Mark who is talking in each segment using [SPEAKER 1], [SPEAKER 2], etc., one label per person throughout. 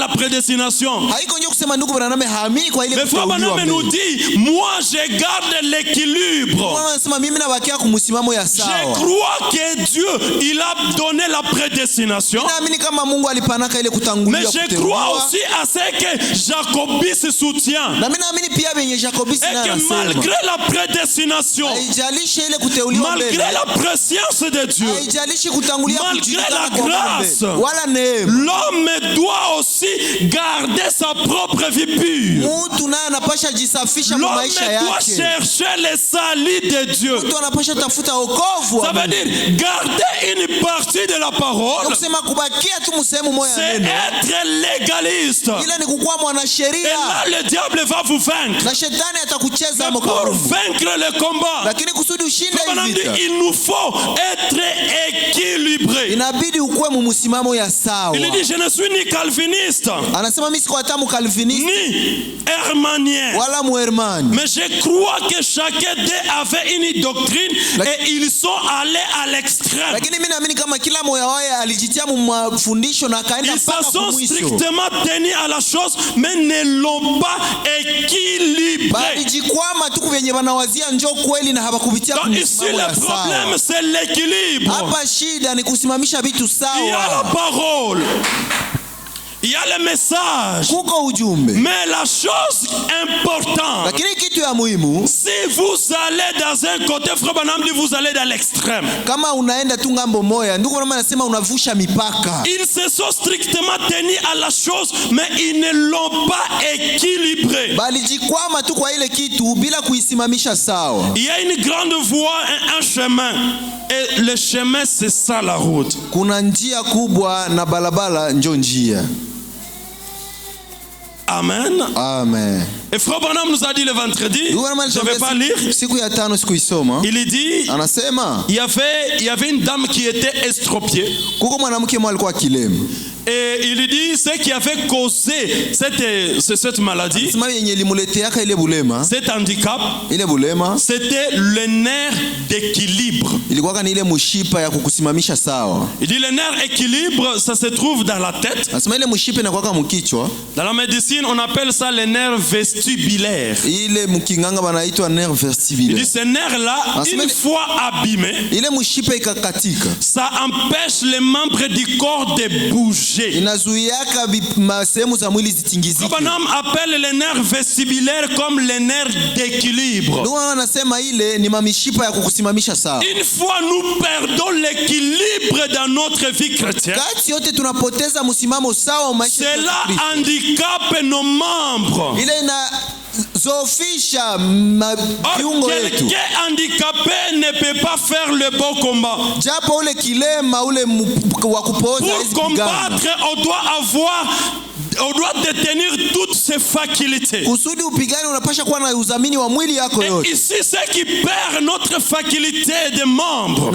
[SPEAKER 1] la prédestination.
[SPEAKER 2] Mais
[SPEAKER 1] Frère Branham nous dit, moi je garde l'équilibre. Je crois que Dieu, il a donné la prédestination. Mais je crois aussi à ce que Jacobis soutient. Et que malgré la prédestination, malgré la préscience de Dieu, malgré la grâce, l'homme doit aussi garder sa propre vie pure. L'homme doit chercher le salut de Dieu. Ça veut dire garder une partie de la parole, c'est être légaliste. Et là le diable va vous vaincre. Mais pour vaincre le combat, il nous faut être équilibré. Il dit, je ne suis ni calviniste ni hermanien, mais je crois que chacun d'eux avait une doctrine et ils sont allés à l'extrême. Ils se sont strictement tenus à la chose, mais ne l'ont pas équilibré. Donc ici le problème c'est l'équilibre. Il y a la parole, il y a le message, mais la chose importante, si vous allez dans un côté, Frère Branham dit, vous allez dans l'extrême. Ils se sont strictement tenus à la chose, mais ils ne l'ont pas équilibré. Il y a une grande voie et un chemin, et le chemin c'est ça la route. Amen.
[SPEAKER 2] Amen.
[SPEAKER 1] Et Frère Branham nous a dit le vendredi, je ne vais pas lire. Il dit, il y avait une dame qui était estropiée. Et il dit, ce qui avait causé cette maladie, cet handicap, c'était le nerf d'équilibre. Il dit, le nerf équilibre, ça se trouve dans la tête. Dans la médecine, on appelle ça le nerf vestibulaire. Il dit, ce nerf-là, une fois abîmé, ça empêche les membres du corps de bouger. Branham appelle les nerfs vestibulaires comme les nerfs d'équilibre. Une fois nous perdons l'équilibre dans notre vie chrétienne, cela handicape nos membres. Quelqu'un handicapé ne peut pas faire le bon combat. Pour combattre, on doit détenir toutes ses facultés. Et ici, c'est qui perd notre faculté de membres. On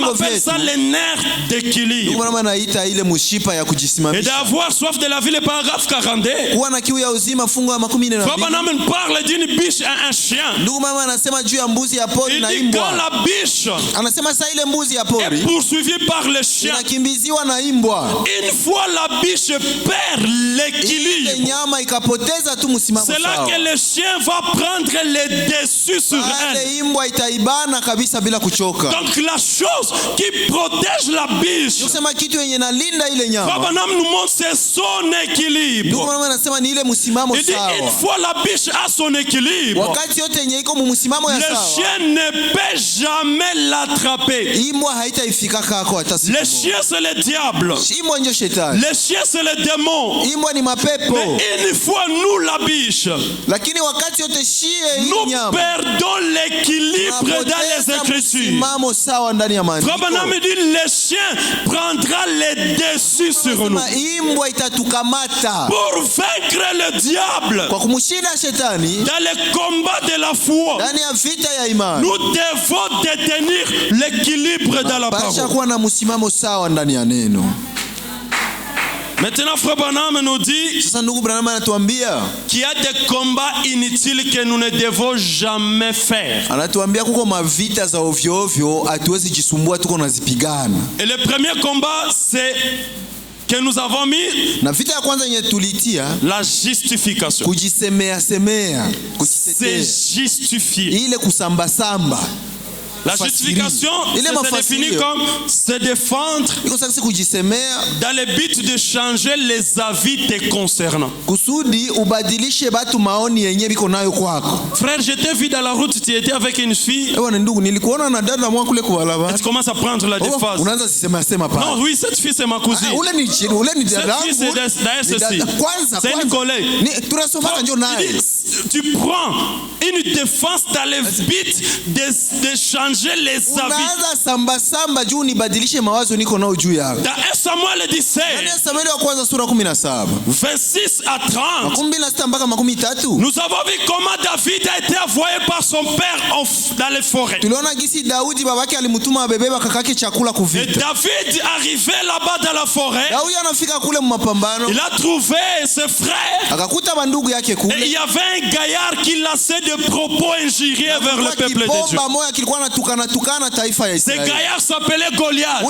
[SPEAKER 1] appelle ça les nerfs d'équilibre. Et d'avoir soif de la vie, le paragraphe 42. Branham parle d'une biche et un chien. Il dit quand la biche est poursuivie par le chien, une fois la biche perd l'équilibre, c'est là que le chien va prendre le dessus sur elle. Donc la chose qui protège la biche, Branham nous montre, c'est son équilibre. Il dit, une fois la biche a son équilibre, le chien ne peut jamais l'attraper. Le chien c'est le diable, le chien c'est le démon. Mais une fois nous la biche, nous perdons l'équilibre dans les Écritures. Frère Branham dit, le chien prendra le dessus sur nous. Pour vaincre le diable dans le combat de la foi, nous devons détenir l'équilibre dans la parole. Maintenant, Frère Branham nous dit qu'il y a des combats inutiles que nous ne devons jamais faire. Et le premier combat, c'est que nous avons mis,
[SPEAKER 2] na vita ya kwanza yenye tulitia,
[SPEAKER 1] la justification.
[SPEAKER 2] Kujisemea semea,
[SPEAKER 1] c'est justifier.
[SPEAKER 2] Ile kusamba samba.
[SPEAKER 1] La justification, c'est défini comme se défendre dans le but de changer les avis te concernant. Frère, je t'ai vu dans la route, tu étais avec une fille. Tu commences à prendre la défense. Non, oui, cette fille c'est ma cousine. Cette fille c'est une collègue. Tu prends une défense dans le but de changer les avis. Dans 1 Samuel 17, 26 à 30, nous avons vu comment David a été envoyé par son père dans les forêts. Et David arrivé là-bas dans la forêt, il a trouvé ses frères. Et il y avait un gaillard qui lançait des propos injurieux vers le peuple de Dieu. Ce gaillard s'appelait Goliath.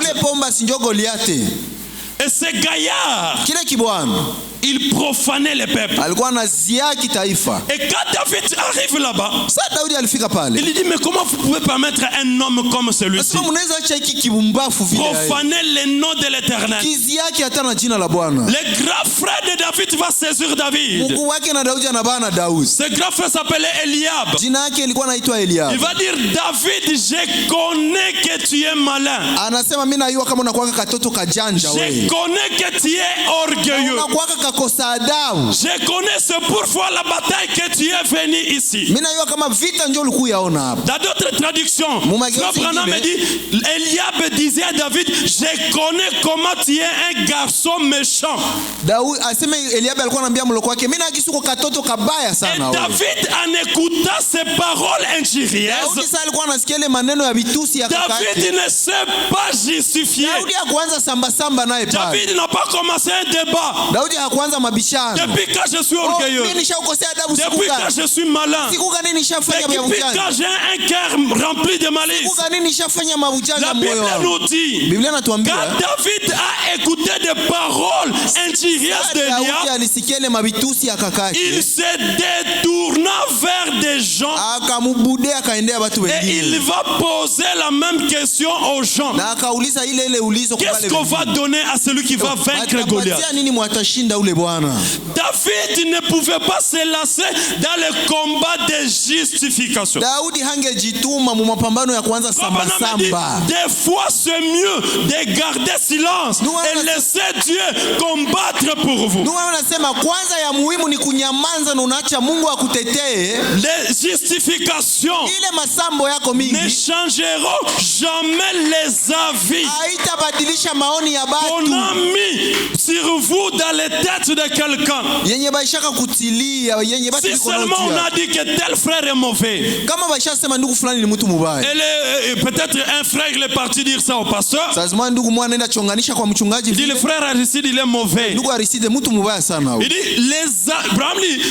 [SPEAKER 1] Et ce gaillard, il profanait le peuple. Et quand David arrive là-bas, il dit, mais comment vous pouvez permettre un homme comme celui-ci profaner le nom de l'Éternel? Le grand frère de David va saisir David. Ce grand frère s'appelait Eliab. Il va dire, David, je connais que tu es malin. Je connais que tu es orgueilleux. Je connais ce pourquoi la bataille que tu es venu ici. Dans d'autres traductions, Frère Branham me dit, Eliab disait à David, je connais comment tu es un garçon méchant. Et David, en écoutant ces paroles injurieuses, David ne s'est pas justifié. David n'a pas commencé un débat. Depuis que je suis orgueilleux, depuis que je suis malin, depuis que j'ai un cœur rempli de malice, la Bible nous dit, quand David a écouté des paroles injurieuses d'Eliab, il se détourna vers des gens et il va poser la même question aux gens. Qu'est-ce qu'on va donner à celui qui va vaincre Goliath? David ne pouvait pas se lancer dans le combat de justification. Des fois c'est mieux de garder silence et laisser Dieu combattre pour vous. Les justifications ne changeront jamais les avis qu'on a mis sur vous dans les têtes de quelqu'un. Si seulement on a dit que tel frère est mauvais, et peut-être un frère il est parti dire ça au pasteur, il dit le frère Aristide il est mauvais. Il dit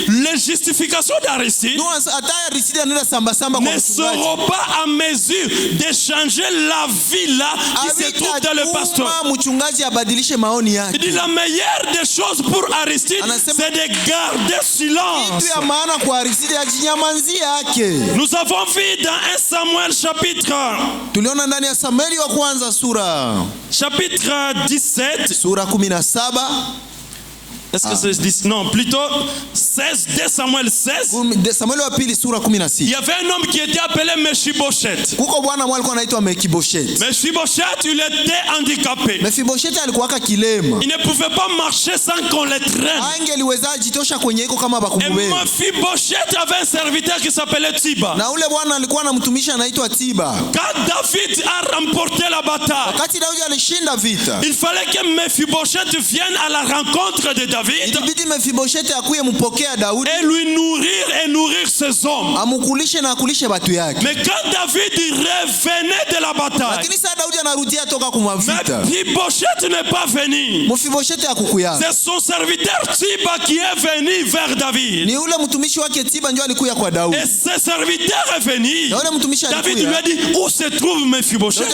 [SPEAKER 1] les justifications d'Aristide ne seront pas à mesure de changer la vie là qui se trouve dans le pasteur. Il dit la meilleure des choses pour Aristide, c'est de garder silence. Nous avons vu dans 1 Samuel chapitre 17. Est-ce que c'est 10? Non, plutôt 16, 2 Samuel 16. Il y avait un homme qui était appelé Mephibosheth. Mephibosheth, il était handicapé. Il ne pouvait pas marcher sans qu'on le traîne. Et Mephibosheth avait un serviteur qui s'appelait Tiba. Quand David a remporté la bataille, il fallait que Mephibosheth vienne à la rencontre de David et lui nourrir ses hommes. Mais quand David revenait de la bataille, Mephibosheth n'est pas venu. C'est son serviteur Tiba qui est venu vers David. Et ce serviteur est venu. David lui a dit, où se trouve Mephibosheth?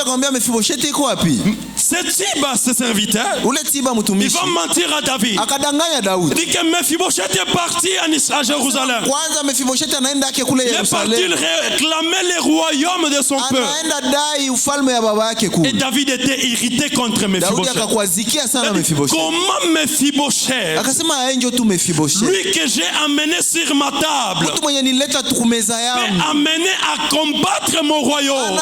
[SPEAKER 1] Ce Tiba, ce serviteur, il va mentir à David. Il dit que Mephibosheth est parti à Jérusalem. Il est parti réclamer le royaume de son peuple. Et David était irrité contre Mephibosheth. Comment Mephibosheth, lui que j'ai amené sur ma table, peut amener à combattre mon royaume?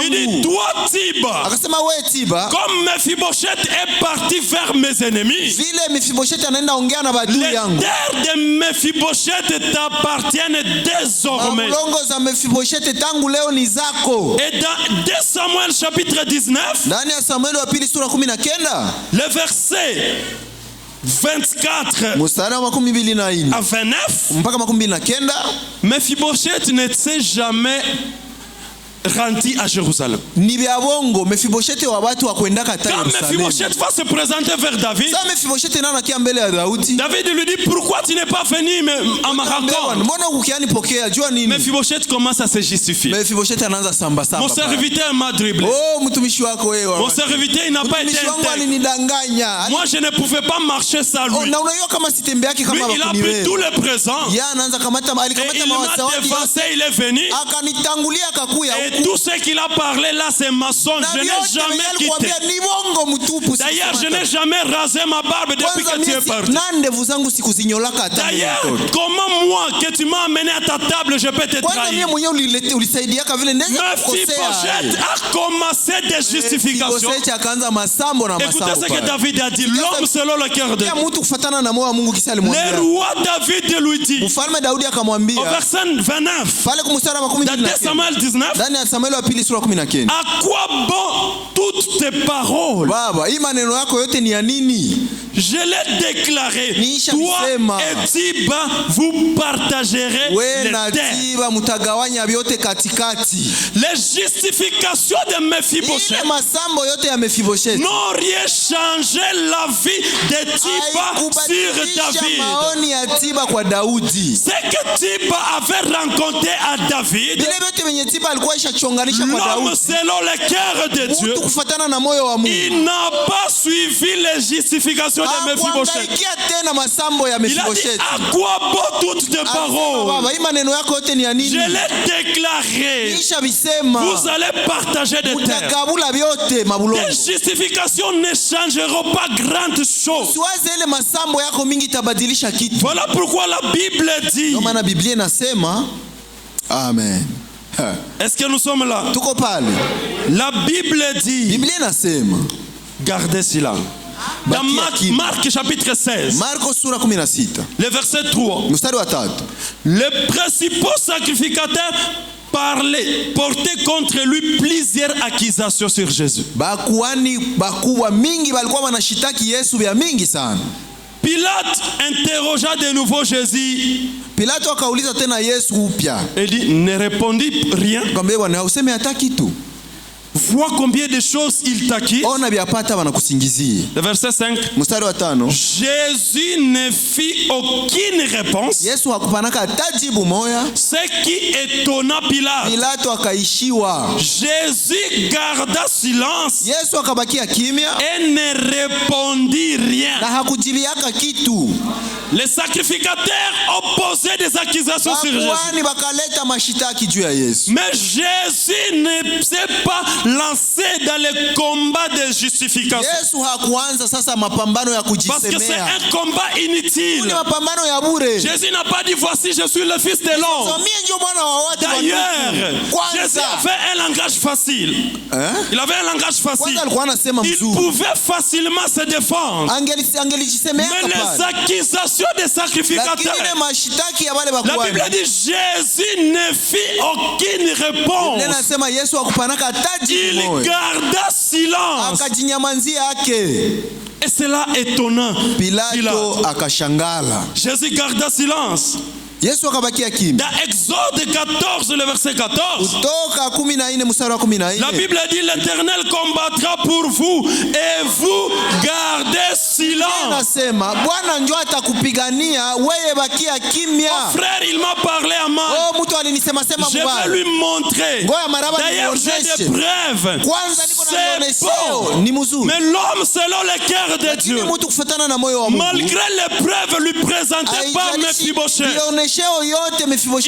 [SPEAKER 1] Il dit, toi Tiba, comme Mephibosheth est parti vers mes ennemis, les terres de Mephibosheth t'appartiennent désormais. Et dans 2 Samuel chapitre 19, le verset 24 à 29, Mephibosheth ne s'est jamais rendu à Jérusalem. Quand Mephibosheth va se présenter vers David, David lui dit, pourquoi tu n'es pas venu à ma rencontre? Mephibosheth commence à se justifier. Mon serviteur m'a dribblé. Mon serviteur n'a pas été intègre. Moi je ne pouvais pas marcher sans lui. Lui il a pris tout le présent et il m'a dévancé, il est venu. Et tout ce qu'il a parlé là, c'est mensonge. Je n'ai jamais quitté. D'ailleurs, je n'ai jamais rasé ma barbe depuis que tu es parti. D'ailleurs, comment moi, que tu m'as amené à ta table, je peux te trahir? Mephibosheth a commencé des justifications. Écoutez ce que David a dit. L'homme selon le cœur de Dieu. Le roi David lui dit, au verset 29, dans 2 Samuel 19, à quoi bon toutes tes paroles? Je l'ai déclaré. Toi et Tiba, vous partagerez les terres. Les justifications de Mephibosheth n'ont rien changé la vie de Tiba sur David. Ce que Tiba avait rencontré à David, l'homme selon le cœur de Dieu, il n'a pas suivi les justifications de Mephibosheth. Il a dit, à quoi bon toutes tes paroles? Je l'ai déclaré. Vous allez partager des terres. Les justifications ne changeront pas grande chose. Voilà pourquoi la Bible dit.
[SPEAKER 2] Amen.
[SPEAKER 1] Est-ce que nous sommes là? La Bible dit, gardez cela. Dans Marc chapitre 16, le verset 3, les principaux sacrificateurs portaient contre lui plusieurs accusations sur Jésus. Pilate interrogea de nouveau Jésus. Il dit, ne répondit rien. Vois combien de choses il t'acquise. Le verset 5. Jésus ne fit aucune réponse. Ce qui étonna Pilate. Jésus garda silence et ne répondit rien. Les sacrificateurs opposaient des accusations sur Jésus. Mais Jésus ne s'est pas lancé dans le combat de justification. Parce que c'est un combat inutile. Jésus n'a pas dit, voici je suis le fils de l'homme. D'ailleurs, Jésus avait un langage facile. Il avait un langage facile. Il pouvait facilement se défendre. Mais les accusations des sacrificateurs, la Bible dit, Jésus ne fit aucune réponse. Il garda silence. Et c'est là étonnant. Jésus garda silence. Dans Exode 14, le verset 14, la Bible dit, l'Éternel combattra pour vous et vous gardez silence.
[SPEAKER 2] asema Bwana njoo atakupigania wewe bakia kimya.
[SPEAKER 1] Oh frère, il m'a parlé à mal.
[SPEAKER 2] Oh mtu alinisema sema mbaya.
[SPEAKER 1] Je vais lui montrer. D'ailleurs j'ai des preuves.
[SPEAKER 2] Kwanza niko na maonesho ni mzuri.
[SPEAKER 1] Mais l'homme selon le cœur de Dieu,
[SPEAKER 2] mtu kufuatana na moyo wa Mungu,
[SPEAKER 1] malgré les preuves lui présentées par Mephibosheth,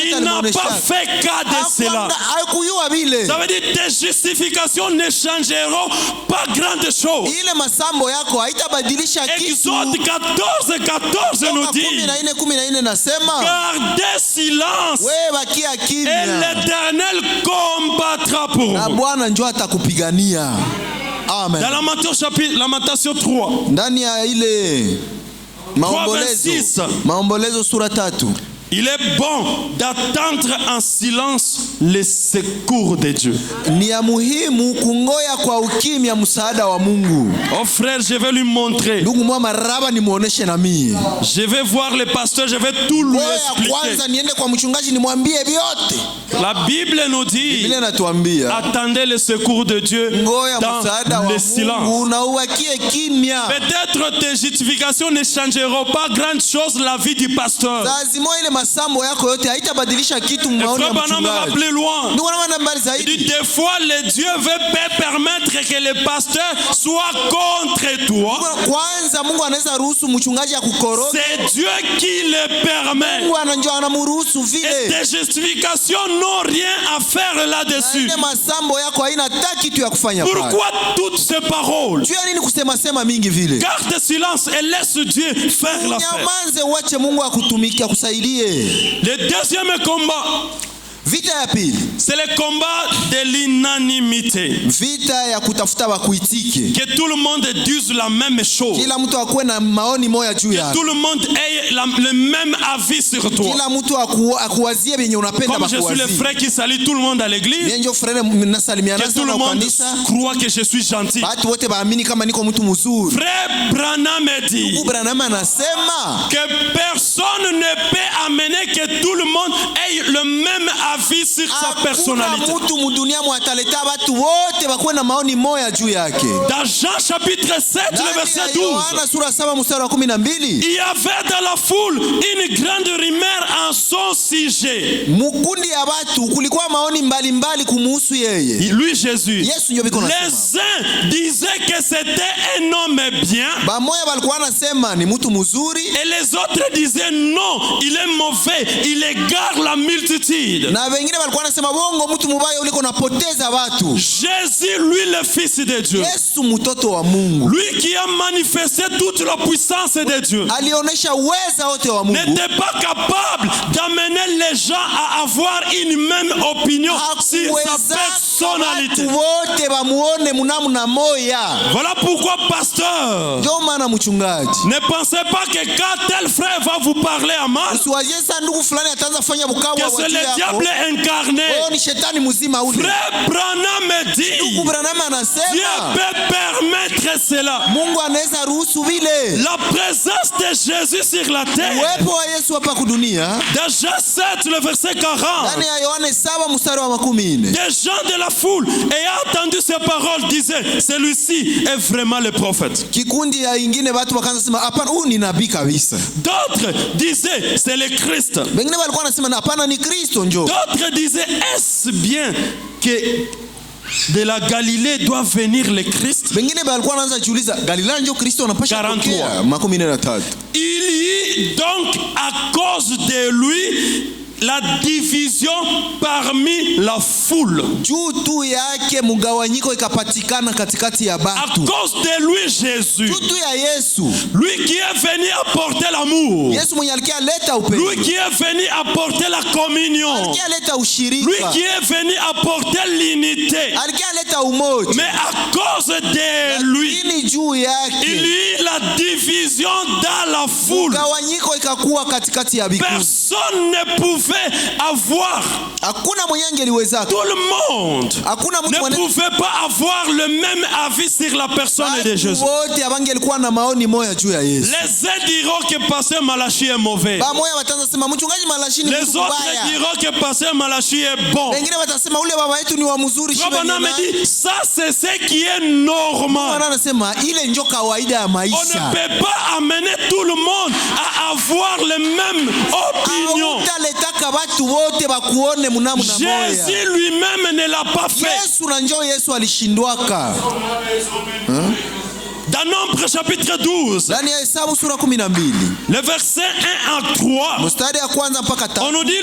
[SPEAKER 1] il n'a pas fait cas de cela. Ça veut dire tes justifications ne changeront pas grande chose. Exode 14:14 nous dit, gardez silence et l'Éternel combattra pour vous.
[SPEAKER 2] Amen.
[SPEAKER 1] Dans Lamentation 3,
[SPEAKER 2] ndani ya ile Maombolezo sura 3,
[SPEAKER 1] il est bon d'attendre en silence les secours de Dieu.
[SPEAKER 2] Ni ya muhimu kungoya kwa ukimya msaada wa Mungu.
[SPEAKER 1] Oh frère, je vais lui montrer.
[SPEAKER 2] Ndugu mwa maraba nimuoneshe na mimi.
[SPEAKER 1] Je vais voir le pasteur, je vais tout lui expliquer.
[SPEAKER 2] Kwanza niende kwa mchungaji nimwambie vyote.
[SPEAKER 1] La Bible nous dit,
[SPEAKER 2] Biblia inatuambia,
[SPEAKER 1] attendez le secours de Dieu dans le silence. Peut-être tes justifications ne changeront pas grande chose la vie du pasteur. Plus loin. Il dit, des fois le Dieu veut permettre que le pasteur soit contre toi. C'est Dieu qui le permet. Et tes justifications n'ont rien à faire là-dessus. Pourquoi toutes ces paroles? Garde silence et laisse Dieu faire l'affaire. Le deuxième combat, c'est le combat de l'unanimité. Que tout le monde dise la même chose. Que tout le monde ait le même avis sur toi. Comme je suis le frère qui salue tout le monde à l'église, que tout le monde croit que je suis gentil. Frère Branham dit que personne ne peut amener que tout le monde ait le même avis sur sa personnalité. Dans Jean chapitre 7, le verset 12, il y avait dans la foule une grande rumeur en son sujet. Lui, Jésus, les uns disaient que c'était un homme bien, et les autres disaient non, il est mauvais, il égare la multitude. Jésus, lui le Fils de Dieu, lui qui a manifesté toute la puissance de Dieu, n'était pas capable d'amener les gens à avoir une même opinion sur sa personnalité. Voilà pourquoi, pasteur, ne pensez pas que quand tel frère va vous parler à mal, que c'est le diable incarné. Frère Branham dit, Dieu peut permettre cela. La présence de Jésus sur la terre. Dans Jean 7, le verset 40, des gens de la foule ayant entendu ces paroles disaient, celui-ci est vraiment le prophète. D'autres disaient, c'est le Christ. D'autres disaient, est-ce bien que de la Galilée doit venir le Christ? 43. Il y eut donc à cause de lui la division parmi la foule. À cause de lui, Jésus, lui qui est venu apporter l'amour, lui qui est venu apporter la communion, lui qui est venu apporter l'unité. Mais à cause de lui, il y eut la division dans la foule. Personne ne pouvait avoir, tout le monde ne pouvait pas avoir le même avis sur la personne de Jésus. Les uns diront que pasteur Malachi est mauvais. Les autres diront que pasteur Malachi est bon. Dit, ça c'est ce qui est normal. ne peut pas amener tout le monde à avoir les mêmes opinions. Jésus lui-même ne l'a pas fait. Dans Nombre chapitre 12, le verset 1 à 3, on nous dit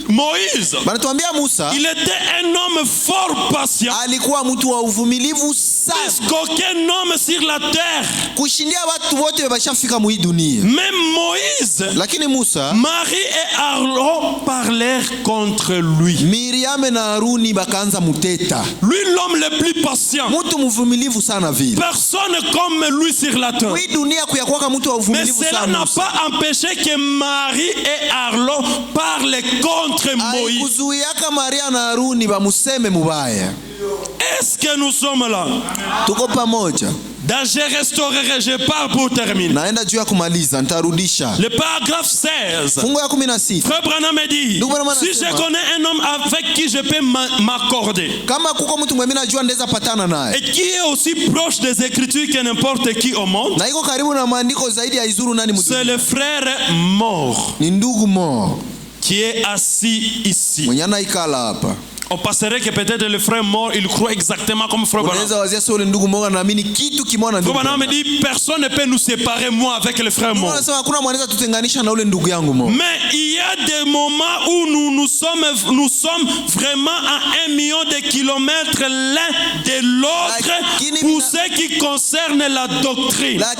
[SPEAKER 1] Moïse, il était un homme fort patient, qu'aucun homme sur la terre. Même Moïse, Marie et Aaron parlèrent contre lui. Lui, l'homme le plus patient. Personne comme lui sur la terre. Mais cela n'a pas empêché que Marie et Aaron parlent contre Moïse. Est-ce que nous sommes là? Dans Je restaurerai, je pars pour terminer. Le paragraphe 16. Frère Branham me dit, si je connais un homme avec qui je peux m'accorder, et qui est aussi proche des Écritures que n'importe qui au monde, c'est le frère mort qui est assis ici. On passerait que peut-être le frère mort, il croit exactement comme frère Branham. Frère Branham me dit, personne ne peut nous séparer, moi, avec le frère mort. Mais il y a des moments où nous sommes vraiment à 1 million de kilomètres l'un de l'autre pour ce qui concerne la doctrine. Frère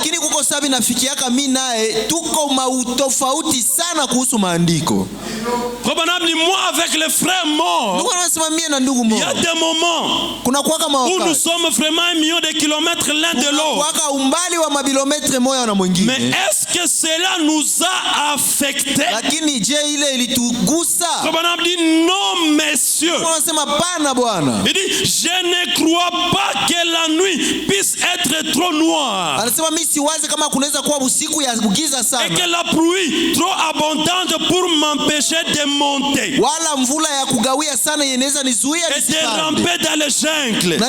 [SPEAKER 1] Branham dit, moi, avec le frère mort, il y a des moments où nous sommes vraiment 1 million de kilomètres l'un de l'autre. Mais est-ce que cela nous a affectés? Frère dit non, messieurs. Il dit, je ne crois pas que la nuit puisse être trop noire et que la pluie trop abondante pour m'empêcher de monter et de ramper dans les jungles et de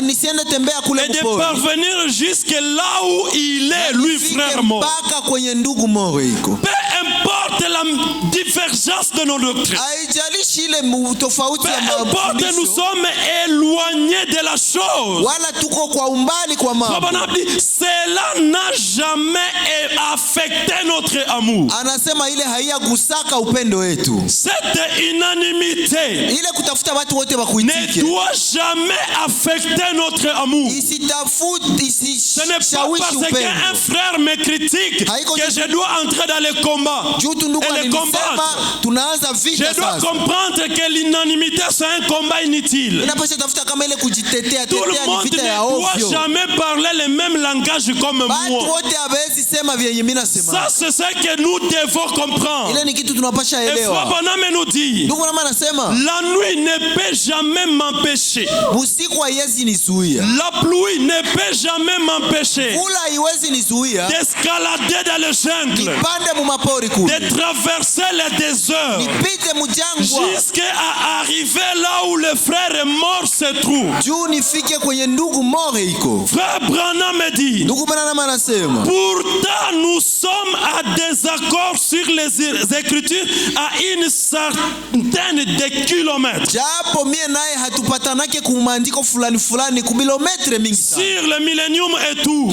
[SPEAKER 1] parvenir jusque là où il est, lui, frère mort. Peu importe la divergence de nos doctrines, peu importe nous sommes éloignés de la chose, cela n'a jamais affecté notre amour. Cette unanimité ne doit jamais affecter notre amour. Ce n'est pas parce qu'un frère me critique que je dois entrer dans le combat et le combattre. Je dois comprendre que l'unanimité c'est un combat inutile. Tout le monde ne doit jamais parler le même langage comme moi. Ça c'est ce que nous devons comprendre. Et Frère Branham nous dit, la nuit ne peut jamais m'empêcher, la pluie ne peut jamais m'empêcher d'escalader dans le jungle, de traverser les déserts jusqu'à arriver là où le frère mort se trouve. Frère Branham me dit, pourtant nous sommes à désaccord sur les Écritures à une certaine de kilomètres. Sur le millénium et tout.